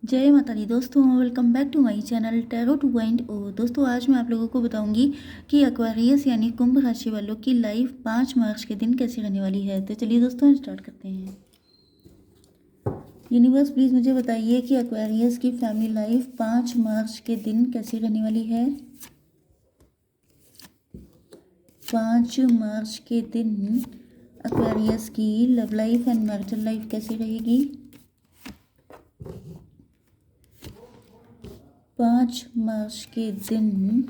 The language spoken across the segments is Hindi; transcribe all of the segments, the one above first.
जय माता दी दोस्तों, welcome back to my channel tarot 2.0। दोस्तों, आज मैं आप लोगों को बताऊंगी कि एक्वेरियस यानी कुंभ राशि वालों की लाइफ 5 मार्च के दिन कैसी रहने वाली है। तो चलिए दोस्तों, स्टार्ट करते हैं। यूनिवर्स प्लीज़ मुझे बताइए कि एक्वेरियस की फैमिली लाइफ 5 मार्च के दिन कैसी रहने वाली है। 5 मार्च के दिन एक्वेरियस की love life and marital life कैसी रहेगी। 5 मार्च के दिन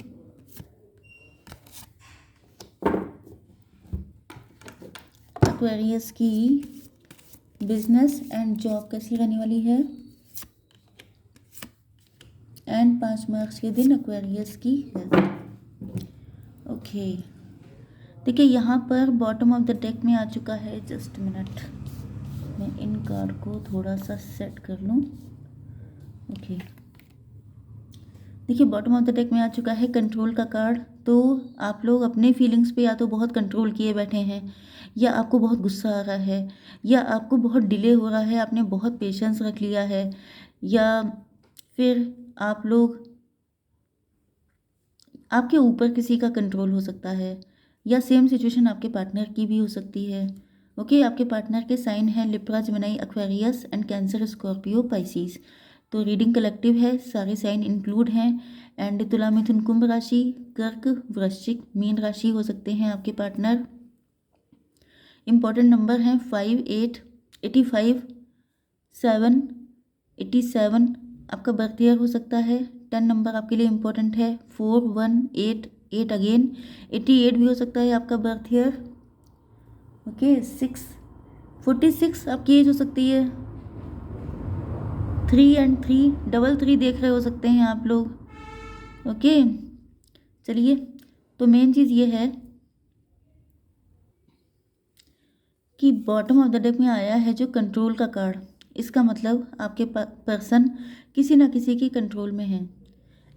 एक्वेरियस की बिजनेस एंड जॉब कैसी रहने वाली है। एंड 5 मार्च के दिन एक्वेरियस की हेल्थ। ओके, देखिए यहाँ पर बॉटम ऑफ द डेक में आ चुका है। जस्ट मिनट, मैं इन कार्ड को थोड़ा सा सेट कर लूँ। ओके, देखिए बॉटम ऑफ द डेक में आ चुका है कंट्रोल का कार्ड। तो आप लोग अपने फीलिंग्स पे या तो बहुत कंट्रोल किए बैठे हैं, या आपको बहुत गुस्सा आ रहा है, या आपको बहुत डिले हो रहा है, आपने बहुत पेशेंस रख लिया है, या फिर आप लोग आपके ऊपर किसी का कंट्रोल हो सकता है, या सेम सिचुएशन आपके पार्टनर की भी हो सकती है। ओके, आपके पार्टनर के साइन हैं Libra, Gemini, Aquarius and cancer, Scorpio, Pisces. तो रीडिंग कलेक्टिव है, सारे साइन इंक्लूड हैं। एंड तुला, मिथुन, कुंभ राशि, कर्क, वृश्चिक, मीन राशि हो सकते हैं आपके पार्टनर। इंपॉर्टेंट नंबर हैं 5, 8, 85, 7, 87। आपका बर्थ ईयर हो सकता है। 10 नंबर आपके लिए इंपॉर्टेंट है। 4, 1, 8, 8 अगेन। 88 भी हो सकता है आपका बर्थ ईयर। ओके, 6, 46 आपकी एज हो सकती है। 3 एंड 3, डबल 3 देख रहे हो सकते हैं आप लोग। ओके, चलिए, तो मेन चीज़ ये है कि बॉटम ऑफ द डेक में आया है जो कंट्रोल का कार्ड। इसका मतलब आपके पर्सन किसी ना किसी की कंट्रोल में है।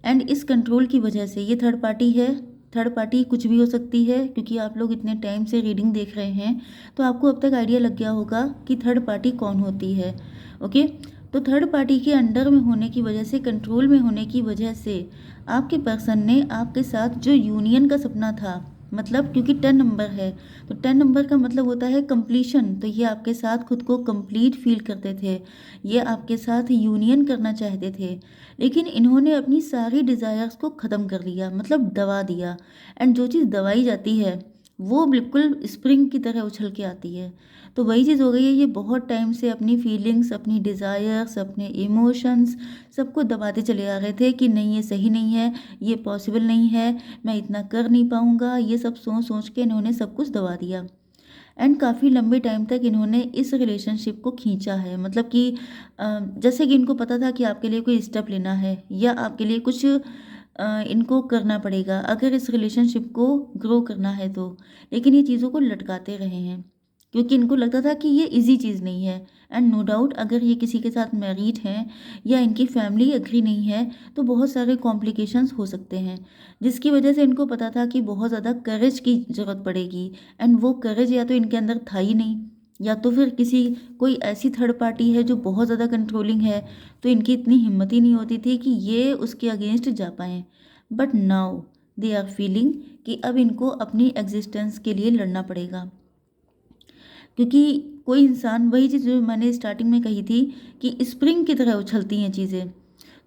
एंड इस कंट्रोल की वजह से ये थर्ड पार्टी है। थर्ड पार्टी कुछ भी हो सकती है, क्योंकि आप लोग इतने टाइम से रीडिंग देख रहे हैं तो आपको अब तक आइडिया लग गया होगा कि थर्ड पार्टी कौन होती है। ओके, तो थर्ड पार्टी के अंडर में होने की वजह से, कंट्रोल में होने की वजह से आपके पर्सन ने आपके साथ जो यूनियन का सपना था, मतलब क्योंकि 10 नंबर है तो 10 नंबर का मतलब होता है कंप्लीशन। तो ये आपके साथ खुद को कंप्लीट फील करते थे, ये आपके साथ यूनियन करना चाहते थे, लेकिन इन्होंने अपनी सारी डिज़ायर्स को ख़त्म कर दिया, मतलब दबा दिया। एंड जो चीज़ दबाई जाती है वो बिल्कुल स्प्रिंग की तरह उछल के आती है। तो वही चीज़ हो गई है। ये बहुत टाइम से अपनी फीलिंग्स, अपनी डिज़ायर्स, अपने इमोशंस सबको दबाते चले आ रहे थे कि नहीं, ये सही नहीं है, ये पॉसिबल नहीं है, मैं इतना कर नहीं पाऊँगा। ये सब सोच सोच के इन्होंने सब कुछ दबा दिया। एंड काफ़ी लंबे टाइम तक इन्होंने इस रिलेशनशिप को खींचा है, मतलब कि जैसे कि इनको पता था कि आपके लिए कोई स्टेप लेना है, या आपके लिए कुछ इनको करना पड़ेगा अगर इस रिलेशनशिप को ग्रो करना है तो। लेकिन ये चीज़ों को लटकाते रहे हैं, क्योंकि इनको लगता था कि ये इजी चीज़ नहीं है। एंड नो डाउट, अगर ये किसी के साथ मैरिड हैं या इनकी फैमिली एग्री नहीं है तो बहुत सारे कॉम्प्लिकेशंस हो सकते हैं, जिसकी वजह से इनको पता था कि बहुत ज़्यादा करेज की ज़रूरत पड़ेगी। एंड वो करेज या तो इनके अंदर था ही नहीं, या तो फिर किसी कोई ऐसी थर्ड पार्टी है जो बहुत ज़्यादा कंट्रोलिंग है, तो इनकी इतनी हिम्मत ही नहीं होती थी कि ये उसके अगेंस्ट जा पाएँ। But now they are feeling कि अब इनको अपनी एग्जिस्टेंस के लिए लड़ना पड़ेगा, क्योंकि कोई इंसान, वही चीज़ जो मैंने स्टार्टिंग में कही थी कि स्प्रिंग की तरह उछलती हैं चीज़ें,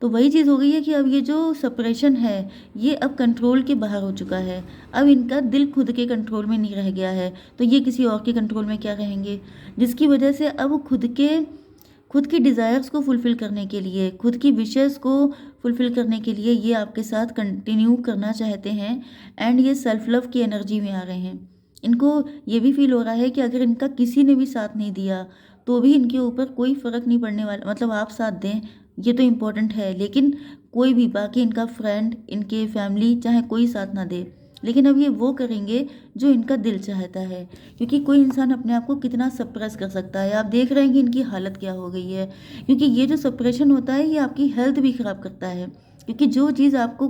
तो वही चीज़ हो गई है कि अब ये जो सेपरेशन है ये अब कंट्रोल के बाहर हो चुका है। अब इनका दिल खुद के कंट्रोल में नहीं रह गया है, तो ये किसी और के कंट्रोल में क्या रहेंगे, जिसकी वजह से अब खुद की डिज़ायर्स को फुलफ़िल करने के लिए, खुद की विशेज़ को फुलफ़िल करने के लिए ये आपके साथ कंटिन्यू करना चाहते हैं। एंड ये सेल्फ लव की एनर्जी में आ रहे हैं। इनको ये भी फील हो रहा है कि अगर इनका किसी ने भी साथ नहीं दिया तो भी इनके ऊपर कोई फ़र्क नहीं पड़ने वाला, मतलब आप साथ दें ये तो इम्पोर्टेंट है, लेकिन कोई भी बाकी इनका फ्रेंड, इनके फैमिली, चाहे कोई साथ ना दे, लेकिन अब ये वो करेंगे जो इनका दिल चाहता है। क्योंकि कोई इंसान अपने आप को कितना सप्रेस कर सकता है, आप देख रहे हैं कि इनकी हालत क्या हो गई है। क्योंकि ये जो सप्रेशन होता है ये आपकी हेल्थ भी ख़राब करता है, क्योंकि जो चीज़ आपको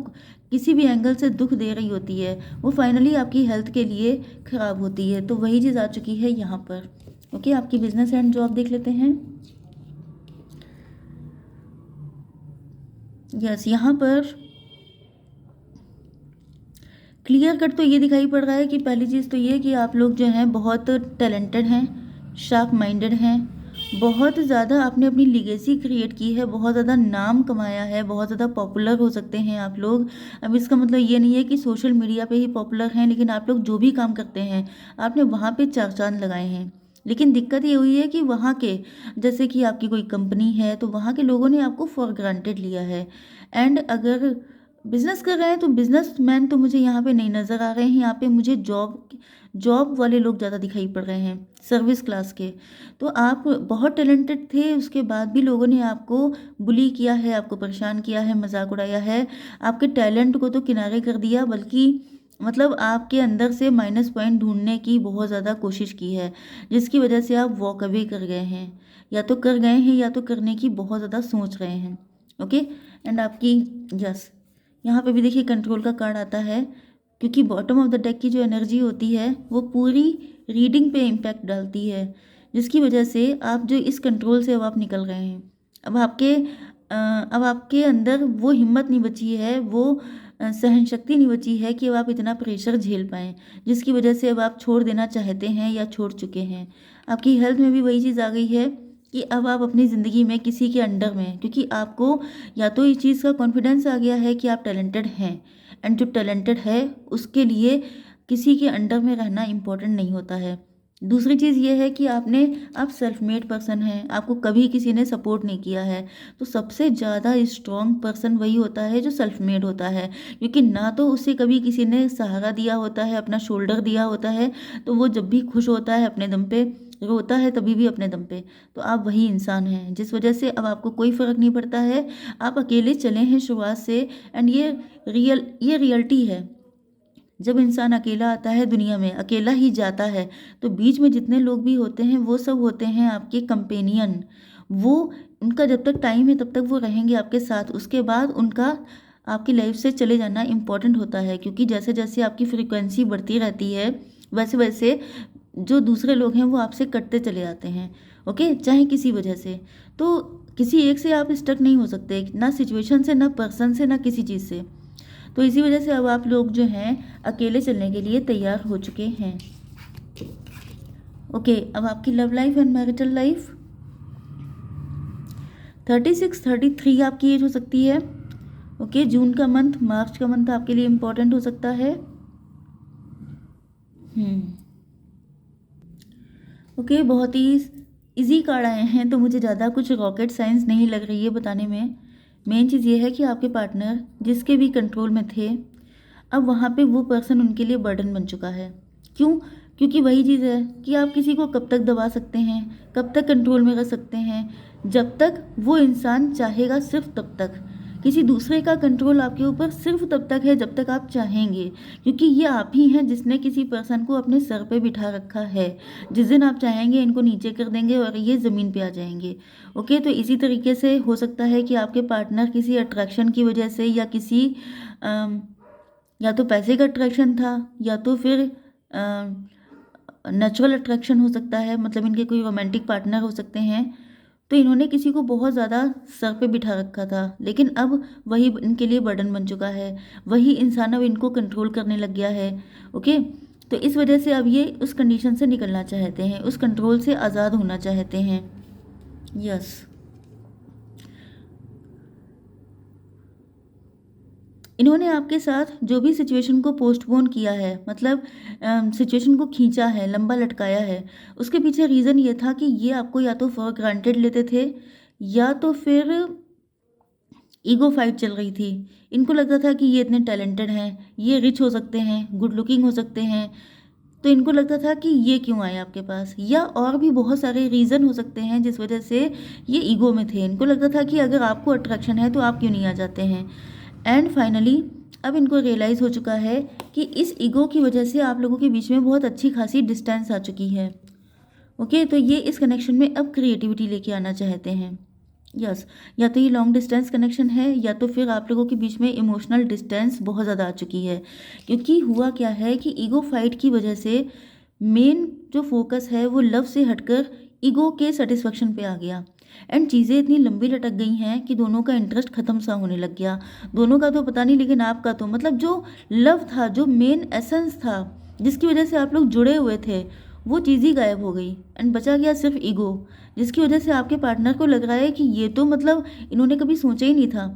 किसी भी एंगल से दुख दे रही होती है वो फाइनली आपकी हेल्थ के लिए ख़राब होती है। तो वही चीज़ आ चुकी है यहाँ पर। ओके, आपकी बिजनेस एंड जॉब देख लेते हैं। यस, यहाँ पर क्लियर कट तो ये दिखाई पड़ रहा है कि पहली चीज़ तो ये कि आप लोग जो हैं बहुत टैलेंटेड हैं, शार्प माइंडेड हैं, बहुत ज़्यादा आपने अपनी लीगेसी क्रिएट की है, बहुत ज़्यादा नाम कमाया है, बहुत ज़्यादा पॉपुलर हो सकते हैं आप लोग। अब इसका मतलब ये नहीं है कि सोशल मीडिया पे ही पॉपुलर हैं, लेकिन आप लोग जो भी काम करते हैं आपने वहाँ पे चार चांद लगाए हैं। लेकिन दिक्कत ये हुई है कि वहाँ के, जैसे कि आपकी कोई कंपनी है तो वहाँ के लोगों ने आपको फॉर ग्रांटेड लिया है। एंड अगर बिजनेस कर रहे हैं तो बिजनेसमैन तो मुझे यहाँ पे नहीं नज़र आ रहे हैं, यहाँ पे मुझे जॉब वाले लोग ज़्यादा दिखाई पड़ रहे हैं, सर्विस क्लास के। तो आप बहुत टैलेंटेड थे, उसके बाद भी लोगों ने आपको बुली किया है, आपको परेशान किया है, मजाक उड़ाया है, आपके टैलेंट को तो किनारे कर दिया, बल्कि मतलब आपके अंदर से माइनस पॉइंट ढूंढने की बहुत ज़्यादा कोशिश की है, जिसकी वजह से आप वॉक अवे कर गए हैं, या तो कर गए हैं या तो करने की बहुत ज़्यादा सोच रहे हैं। ओके, एंड आपकी यस, यहाँ पे भी देखिए कंट्रोल का कार्ड आता है, क्योंकि बॉटम ऑफ द डेक की जो एनर्जी होती है वो पूरी रीडिंग पे इम्पैक्ट डालती है, जिसकी वजह से आप जो इस कंट्रोल से अब आप निकल गए हैं। अब आपके अंदर वो हिम्मत नहीं बची है, वो सहन शक्ति नहीं बची है कि अब आप इतना प्रेशर झेल पाएँ, जिसकी वजह से अब आप छोड़ देना चाहते हैं या छोड़ चुके हैं। आपकी हेल्थ में भी वही चीज़ आ गई है कि अब आप अपनी ज़िंदगी में किसी के अंडर में, क्योंकि आपको या तो इस चीज़ का कॉन्फिडेंस आ गया है कि आप टैलेंटेड हैं, एंड जो टैलेंटेड है उसके लिए किसी के अंडर में रहना इम्पोर्टेंट नहीं होता है। दूसरी चीज़ ये है कि आप सेल्फ मेड पर्सन हैं, आपको कभी किसी ने सपोर्ट नहीं किया है। तो सबसे ज़्यादा स्ट्रॉन्ग पर्सन वही होता है जो सेल्फ मेड होता है, क्योंकि ना तो उसे कभी किसी ने सहारा दिया होता है, अपना शोल्डर दिया होता है, तो वो जब भी खुश होता है अपने दम पे, रोता है तभी भी अपने दम पे। तो आप वही इंसान हैं, जिस वजह से अब आपको कोई फ़र्क नहीं पड़ता है, आप अकेले चले हैं शुरुआत से। एंड ये रियलिटी है, जब इंसान अकेला आता है दुनिया में, अकेला ही जाता है, तो बीच में जितने लोग भी होते हैं वो सब होते हैं आपके कंपेनियन। वो, उनका जब तक टाइम है तब तक वो रहेंगे आपके साथ, उसके बाद उनका आपकी लाइफ से चले जाना इम्पॉर्टेंट होता है, क्योंकि जैसे जैसे आपकी फ्रीक्वेंसी बढ़ती रहती है वैसे वैसे जो दूसरे लोग हैं वो आपसे कटते चले जाते हैं। ओके, चाहे किसी वजह से। तो किसी एक से आप स्टक नहीं हो सकते, ना सिचुएशन से, ना पर्सन से, ना किसी चीज़ से। तो इसी वजह से अब आप लोग जो हैं अकेले चलने के लिए तैयार हो चुके हैं। ओके, अब आपकी love life and marital life. 36, 33 आपकी एज हो सकती है। ओके, जून का मंथ, मार्च का मंथ आपके लिए इम्पोर्टेंट हो सकता है। ओके, बहुत ही इजी कार्ड आए हैं, तो मुझे ज़्यादा कुछ रॉकेट साइंस नहीं लग रही है बताने में। मेन चीज़ ये है कि आपके पार्टनर जिसके भी कंट्रोल में थे, अब वहाँ पे वो पर्सन उनके लिए बर्डन बन चुका है। क्यों? क्योंकि वही चीज़ है कि आप किसी को कब तक दबा सकते हैं, कब तक कंट्रोल में रख सकते हैं, जब तक वो इंसान चाहेगा, सिर्फ तब तक। किसी दूसरे का कंट्रोल आपके ऊपर सिर्फ तब तक है जब तक आप चाहेंगे, क्योंकि ये आप ही हैं जिसने किसी पर्सन को अपने सर पे बिठा रखा है। जिस दिन आप चाहेंगे इनको नीचे कर देंगे और ये ज़मीन पे आ जाएंगे। ओके, तो इसी तरीके से हो सकता है कि आपके पार्टनर किसी अट्रैक्शन की वजह से, या किसी या तो पैसे का अट्रैक्शन था, या तो फिर नेचुरल अट्रैक्शन हो सकता है, मतलब इनके कोई रोमांटिक पार्टनर हो सकते हैं। तो इन्होंने किसी को बहुत ज़्यादा सर पे बिठा रखा था, लेकिन अब वही इनके लिए बर्डन बन चुका है, वही इंसान अब इनको कंट्रोल करने लग गया है। ओके, तो इस वजह से अब ये उस कंडीशन से निकलना चाहते हैं, उस कंट्रोल से आज़ाद होना चाहते हैं। यस, इन्होंने आपके साथ जो भी सिचुएशन को पोस्टपोन किया है, मतलब सिचुएशन को खींचा है, लंबा लटकाया है, उसके पीछे रीज़न ये था कि ये आपको या तो फॉर ग्रांटेड लेते थे, या तो फिर ईगो फाइट चल रही थी। इनको लगता था कि ये इतने टैलेंटेड हैं, ये रिच हो सकते हैं, गुड लुकिंग हो सकते हैं, तो इनको लगता था कि ये क्यों आए आपके पास, या और भी बहुत सारे रीज़न हो सकते हैं जिस वजह से ये ईगो में थे। इनको लगता था कि अगर आपको अट्रैक्शन है तो आप क्यों नहीं आ जाते हैं। एंड फाइनली अब इनको रियलाइज़ हो चुका है कि इस ईगो की वजह से आप लोगों के बीच में बहुत अच्छी खासी डिस्टेंस आ चुकी है। ओके, तो ये इस कनेक्शन में अब क्रिएटिविटी लेके आना चाहते हैं। यस, या तो ये लॉन्ग डिस्टेंस कनेक्शन है, या तो फिर आप लोगों के बीच में इमोशनल डिस्टेंस बहुत ज़्यादा आ चुकी है। क्योंकि हुआ क्या है कि ईगो फाइट की वजह से मेन जो फोकस है वो लव से हटकर ईगो के सेटिस्फेक्शन पे आ गया। एंड चीज़ें इतनी लंबी लटक गई हैं कि दोनों का इंटरेस्ट ख़त्म सा होने लग गया। दोनों का तो पता नहीं, लेकिन आपका तो मतलब जो लव था, जो मेन एसेंस था, जिसकी वजह से आप लोग जुड़े हुए थे, वो चीज़ ही गायब हो गई एंड बचा गया सिर्फ ईगो, जिसकी वजह से आपके पार्टनर को लग रहा है कि ये तो मतलब इन्होंने कभी सोचा ही नहीं था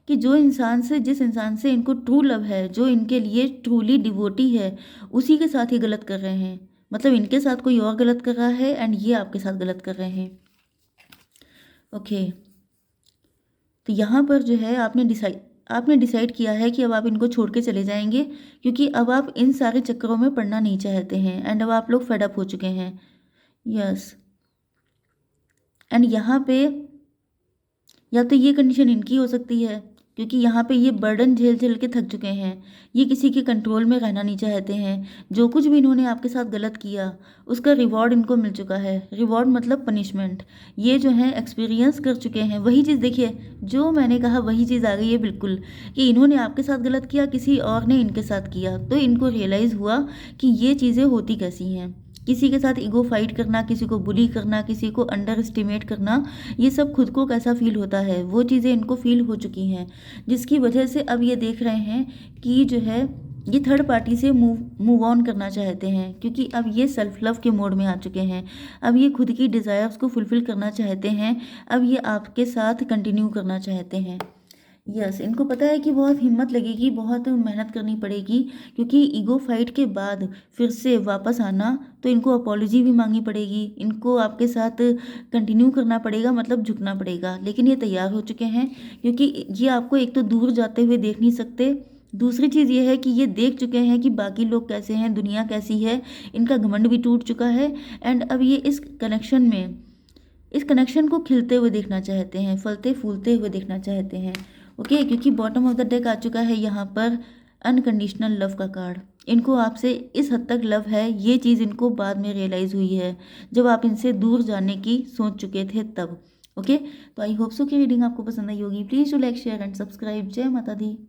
कि जो इंसान से, जिस इंसान से इनको ट्रू लव है, जो इनके लिए ट्रूली डिवोटी है, उसी के साथ ही गलत कर रहे हैं। मतलब इनके साथ कोई और गलत कर रहा है एंड ये आपके साथ गलत कर रहे हैं। ओके, तो यहाँ पर जो है आपने डिसाइड किया है कि अब आप इनको छोड़ के चले जाएंगे, क्योंकि अब आप इन सारे चक्करों में पड़ना नहीं चाहते हैं एंड अब आप लोग फेड अप हो चुके हैं। यस, एंड यहाँ पे या तो ये कंडीशन इनकी हो सकती है, क्योंकि यहाँ पे ये बर्डन झेल झेल के थक चुके हैं, ये किसी के कंट्रोल में रहना नहीं चाहते हैं। जो कुछ भी इन्होंने आपके साथ गलत किया, उसका रिवॉर्ड इनको मिल चुका है। रिवॉर्ड मतलब पनिशमेंट। ये जो है एक्सपीरियंस कर चुके हैं वही चीज़। देखिए, जो मैंने कहा वही चीज़ आ गई है बिल्कुल, कि इन्होंने आपके साथ गलत किया, किसी और ने इनके साथ किया, तो इनको रियलाइज़ हुआ कि ये चीज़ें होती कैसी हैं। किसी के साथ ईगो फाइट करना, किसी को बुली करना, किसी को अंडर एस्टिमेट करना, ये सब खुद को कैसा फील होता है, वो चीज़ें इनको फील हो चुकी हैं, जिसकी वजह से अब ये देख रहे हैं कि जो है ये थर्ड पार्टी से मूव ऑन करना चाहते हैं, क्योंकि अब ये सेल्फ लव के मोड में आ चुके हैं। अब ये खुद की डिज़ायर्स को फुलफ़िल करना चाहते हैं। अब ये आपके साथ कंटिन्यू करना चाहते हैं। यस, इनको पता है कि बहुत हिम्मत लगेगी, बहुत मेहनत करनी पड़ेगी, क्योंकि ईगो फाइट के बाद फिर से वापस आना, तो इनको अपॉलॉजी भी मांगनी पड़ेगी, इनको आपके साथ कंटिन्यू करना पड़ेगा, मतलब झुकना पड़ेगा। लेकिन ये तैयार हो चुके हैं, क्योंकि ये आपको एक तो दूर जाते हुए देख नहीं सकते, दूसरी चीज़ ये है कि ये देख चुके हैं कि बाकी लोग कैसे हैं, दुनिया कैसी है, इनका घमंड भी टूट चुका है। एंड अब ये इस कनेक्शन को खिलते हुए देखना चाहते हैं, फलते फूलते हुए देखना चाहते हैं। ओके, क्योंकि बॉटम ऑफ द डेक आ चुका है यहाँ पर अनकंडीशनल लव का कार्ड। इनको आपसे इस हद तक लव है, ये चीज़ इनको बाद में रियलाइज़ हुई है, जब आप इनसे दूर जाने की सोच चुके थे तब। ओके, तो आई होप सो कि रीडिंग आपको पसंद आई होगी। Please do like, share and subscribe. जय माता दी।